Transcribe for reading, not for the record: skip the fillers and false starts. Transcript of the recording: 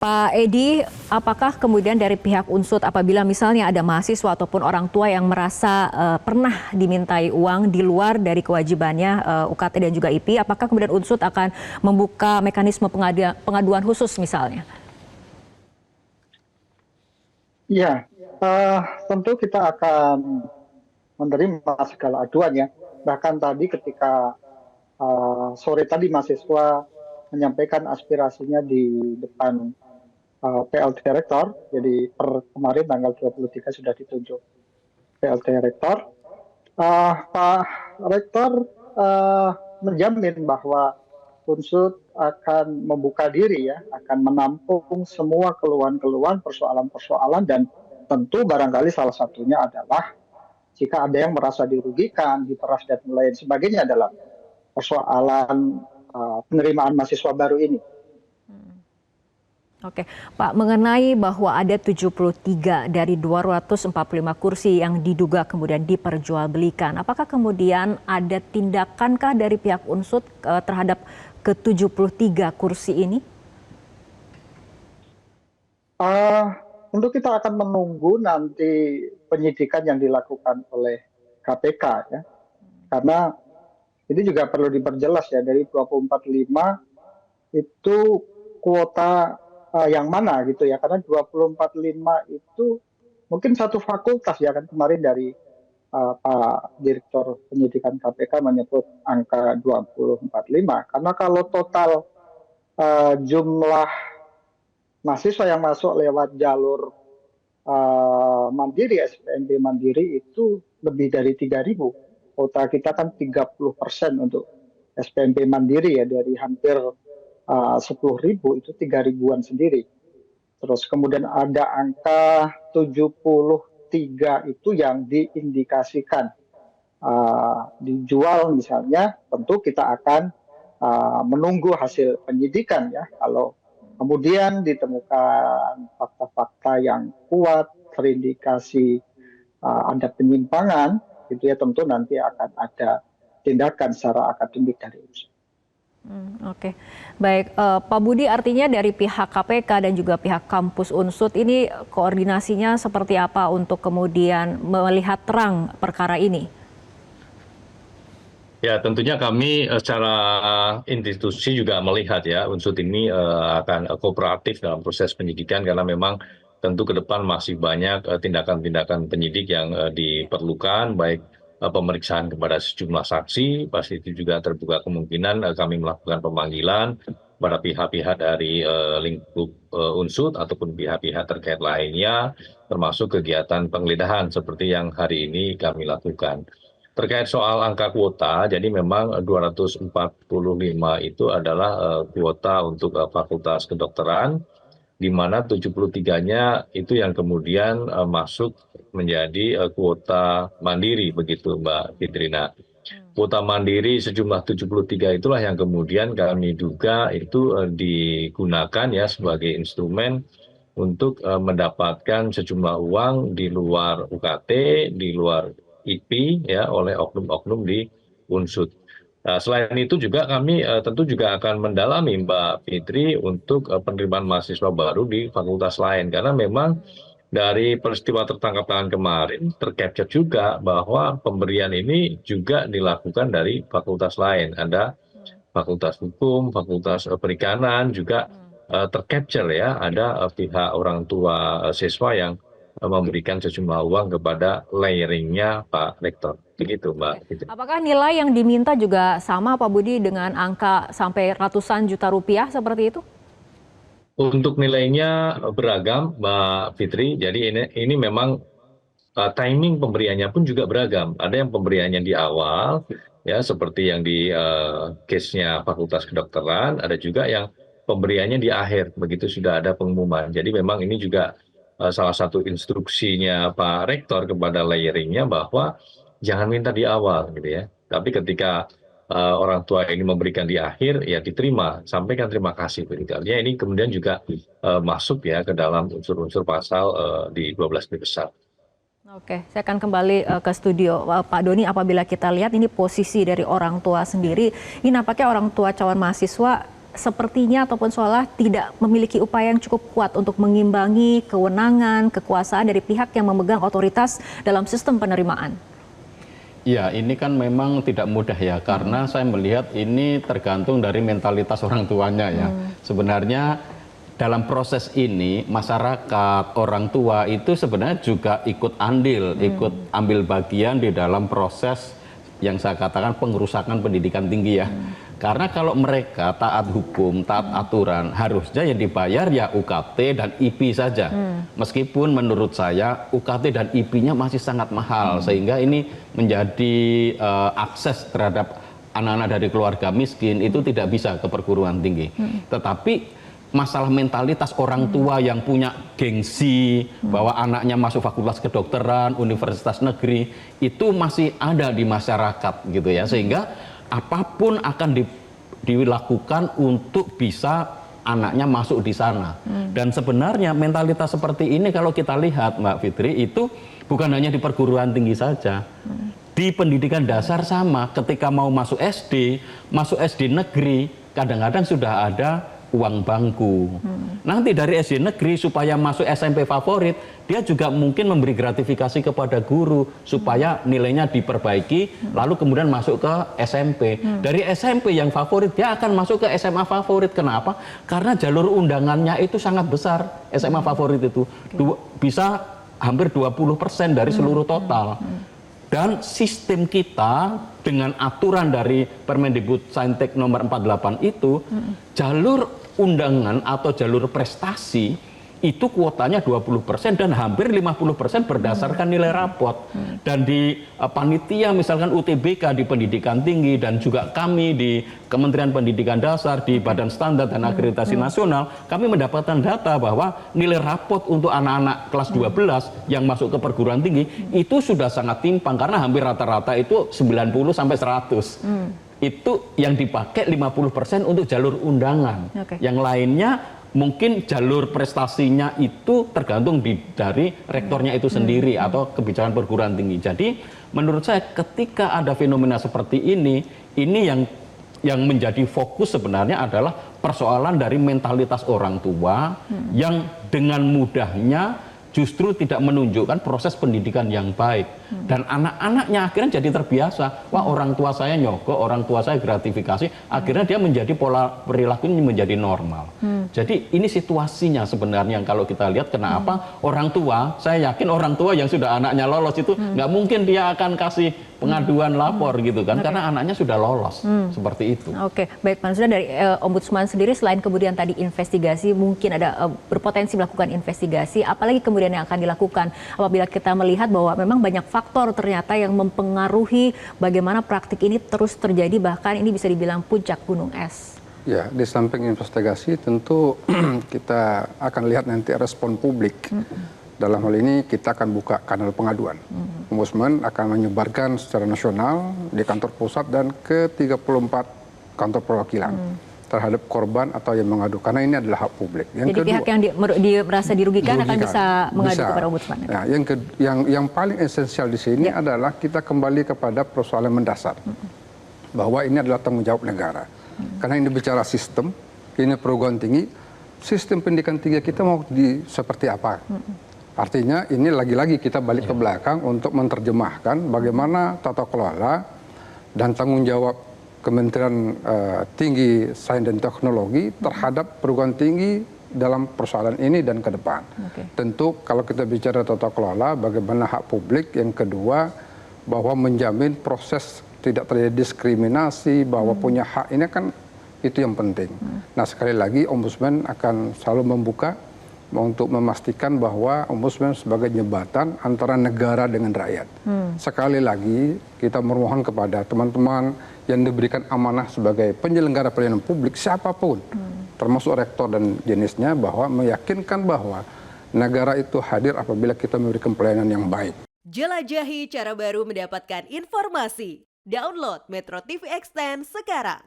Pak Edi, apakah kemudian dari pihak Unsut apabila misalnya ada mahasiswa ataupun orang tua yang merasa pernah dimintai uang di luar dari kewajibannya UKT dan juga IP, apakah kemudian Unsut akan membuka mekanisme pengaduan khusus misalnya? Iya, tentu kita akan menerima segala aduan ya. Bahkan tadi ketika sore tadi mahasiswa menyampaikan aspirasinya di depan PLT Rektor, jadi per kemarin tanggal 23 sudah ditunjuk PLT Rektor. Pak Rektor menjamin bahwa Unsut akan membuka diri ya, akan menampung semua keluhan-keluhan, persoalan-persoalan, dan tentu barangkali salah satunya adalah jika ada yang merasa dirugikan, diperas dan lain sebagainya dalam persoalan penerimaan mahasiswa baru ini. Oke, Pak, mengenai bahwa ada 73 dari 245 kursi yang diduga kemudian diperjualbelikan, apakah kemudian ada tindakankah dari pihak Unsut terhadap ke-73 kursi ini? Tentu kita akan menunggu nanti penyidikan yang dilakukan oleh KPK ya, karena ini juga perlu diperjelas ya, dari 245 itu kuota yang mana gitu ya, karena 245 itu mungkin satu fakultas ya, kan kemarin dari Pak Direktur Penyidikan KPK menyebut angka 245, karena kalau total jumlah mahasiswa yang masuk lewat jalur mandiri, SPMB mandiri itu lebih dari 3.000. Kuota kita kan 30% untuk SPMB mandiri ya, dari hampir 10.000 itu 3.000-an sendiri. Terus kemudian ada angka 73 itu yang diindikasikan dijual misalnya. Tentu kita akan menunggu hasil penyidikan ya. Kalau kemudian ditemukan fakta-fakta yang kuat, terindikasi ada penyimpangan, itu ya tentu nanti akan ada tindakan secara akademik dari unsur. Oke, baik. Pak Budi, artinya dari pihak KPK dan juga pihak kampus Unsut ini koordinasinya seperti apa untuk kemudian melihat terang perkara ini? Ya, tentunya kami secara institusi juga melihat ya, Unsut ini akan kooperatif dalam proses penyidikan, karena memang tentu ke depan masih banyak tindakan-tindakan penyidik yang diperlukan, baik pemeriksaan kepada sejumlah saksi. Pasti itu juga terbuka kemungkinan kami melakukan pemanggilan pada pihak-pihak dari lingkup Unsut ataupun pihak-pihak terkait lainnya, termasuk kegiatan penggeledahan seperti yang hari ini kami lakukan. Terkait soal angka kuota, jadi memang 245 itu adalah kuota untuk Fakultas Kedokteran, di mana 73-nya itu yang kemudian masuk menjadi kuota mandiri, begitu Mbak Fitrina. Kuota mandiri sejumlah 73 itulah yang kemudian kami duga itu digunakan ya sebagai instrumen untuk mendapatkan sejumlah uang di luar UKT, di luar IP ya, oleh oknum-oknum di Unsut. Nah, selain itu juga kami tentu juga akan mendalami Mbak Fitri untuk penerimaan mahasiswa baru di fakultas lain, karena memang dari peristiwa tertangkap tangan kemarin tercapture juga bahwa pemberian ini juga dilakukan dari fakultas lain. Ada Fakultas Hukum, Fakultas Perikanan juga tercapture ya, ada pihak orang tua siswa yang memberikan sejumlah uang kepada layeringnya Pak Rektor. Begitu Mbak Fitri. Apakah nilai yang diminta juga sama Pak Budi dengan angka sampai ratusan juta rupiah seperti itu? Untuk nilainya beragam Mbak Fitri, jadi ini memang timing pemberiannya pun juga beragam. Ada yang pemberiannya di awal, ya seperti yang di case-nya Fakultas Kedokteran, ada juga yang pemberiannya di akhir, begitu sudah ada pengumuman. Jadi memang ini juga salah satu instruksinya Pak Rektor kepada layeringnya, bahwa jangan minta di awal gitu ya. Tapi ketika orang tua ini memberikan di akhir, ya diterima, sampaikan terima kasih. Artinya ini kemudian juga masuk ya ke dalam unsur-unsur pasal di 12B besar. Oke, saya akan kembali ke studio. Pak Doni, apabila kita lihat ini posisi dari orang tua sendiri, ini nampaknya orang tua calon mahasiswa sepertinya ataupun seolah tidak memiliki upaya yang cukup kuat untuk mengimbangi kewenangan, kekuasaan dari pihak yang memegang otoritas dalam sistem penerimaan. Ya, ini kan memang tidak mudah ya, karena saya melihat ini tergantung dari mentalitas orang tuanya ya. Sebenarnya dalam proses ini masyarakat, orang tua itu sebenarnya juga ikut andil, ikut ambil bagian di dalam proses yang saya katakan pengerusakan pendidikan tinggi ya. Karena kalau mereka taat hukum, taat aturan, harusnya yang dibayar ya UKT dan IP saja. Meskipun menurut saya UKT dan IP-nya masih sangat mahal, sehingga ini menjadi akses terhadap anak-anak dari keluarga miskin itu tidak bisa ke perguruan tinggi. Tetapi masalah mentalitas orang tua yang punya gengsi bahwa anaknya masuk fakultas kedokteran, universitas negeri, itu masih ada di masyarakat gitu ya, sehingga apapun akan dilakukan untuk bisa anaknya masuk di sana. Dan sebenarnya mentalitas seperti ini kalau kita lihat Mbak Fitri itu bukan hanya di perguruan tinggi saja. Di pendidikan dasar sama, ketika mau masuk SD negeri, kadang-kadang sudah ada uang bangku. Nanti dari SD negeri supaya masuk SMP favorit, dia juga mungkin memberi gratifikasi kepada guru supaya nilainya diperbaiki, lalu kemudian masuk ke SMP. Dari SMP yang favorit, dia akan masuk ke SMA favorit. Kenapa? Karena jalur undangannya itu sangat besar. SMA favorit itu bisa hampir 20% dari seluruh total. Dan sistem kita dengan aturan dari Permendikbudsaintek nomor 48 itu, jalur undangan atau jalur prestasi itu kuotanya 20% dan hampir 50% berdasarkan nilai rapot. Dan di panitia misalkan UTBK di pendidikan tinggi dan juga kami di Kementerian Pendidikan Dasar, di Badan Standar dan Akreditasi Nasional, kami mendapatkan data bahwa nilai rapot untuk anak-anak kelas 12 yang masuk ke perguruan tinggi itu sudah sangat timpang karena hampir rata-rata itu 90 sampai 100. Itu yang dipakai 50% untuk jalur undangan. Yang lainnya mungkin jalur prestasinya itu tergantung dari rektornya itu sendiri atau kebijakan perguruan tinggi. Jadi menurut saya ketika ada fenomena seperti ini yang menjadi fokus sebenarnya adalah persoalan dari mentalitas orang tua yang dengan mudahnya justru tidak menunjukkan proses pendidikan yang baik. Dan anak-anaknya akhirnya jadi terbiasa, wah orang tua saya nyogok, orang tua saya gratifikasi, akhirnya dia menjadi pola perilakunya menjadi normal. Jadi ini situasinya sebenarnya kalau kita lihat kenapa orang tua, saya yakin orang tua yang sudah anaknya lolos itu nggak mungkin dia akan kasih pengaduan lapor gitu kan, karena anaknya sudah lolos, seperti itu. Oke, baik Pak Sudah dari Ombudsman sendiri selain kemudian tadi investigasi, mungkin ada berpotensi melakukan investigasi, apalagi kemudian yang akan dilakukan apabila kita melihat bahwa memang banyak faktor ternyata yang mempengaruhi bagaimana praktik ini terus terjadi, bahkan ini bisa dibilang puncak gunung es. Ya, di samping investigasi tentu kita akan lihat nanti respon publik. Dalam hal ini kita akan buka kanal pengaduan. Ombudsman akan menyebarkan secara nasional di kantor pusat dan ke 34 kantor perwakilan terhadap korban atau yang mengadu, karena ini adalah hak publik. Yang jadi kedua, pihak yang merasa dirugikan akan bisa mengadu kepada Ombudsman. Nah, yang paling esensial di sini adalah kita kembali kepada persoalan mendasar, bahwa ini adalah tanggung jawab negara. Karena ini bicara sistem, ini perguruan tinggi, sistem pendidikan tinggi kita mau seperti apa? Artinya ini lagi-lagi kita balik ke belakang untuk menerjemahkan bagaimana tata kelola dan tanggung jawab Kementerian Tinggi Sains dan Teknologi terhadap perguruan tinggi dalam persoalan ini dan ke depan. Tentu kalau kita bicara tata kelola, bagaimana hak publik, yang kedua bahwa menjamin proses tidak terjadi diskriminasi, bahwa punya hak ini kan itu yang penting. Nah sekali lagi Ombudsman akan selalu membuka untuk memastikan bahwa Ombudsman sebagai jembatan antara negara dengan rakyat. Sekali lagi kita memohon kepada teman-teman yang diberikan amanah sebagai penyelenggara pelayanan publik siapapun, termasuk rektor dan jenisnya, bahwa meyakinkan bahwa negara itu hadir apabila kita memberikan pelayanan yang baik. Jelajahi cara baru mendapatkan informasi. Download Metro TV Extend sekarang.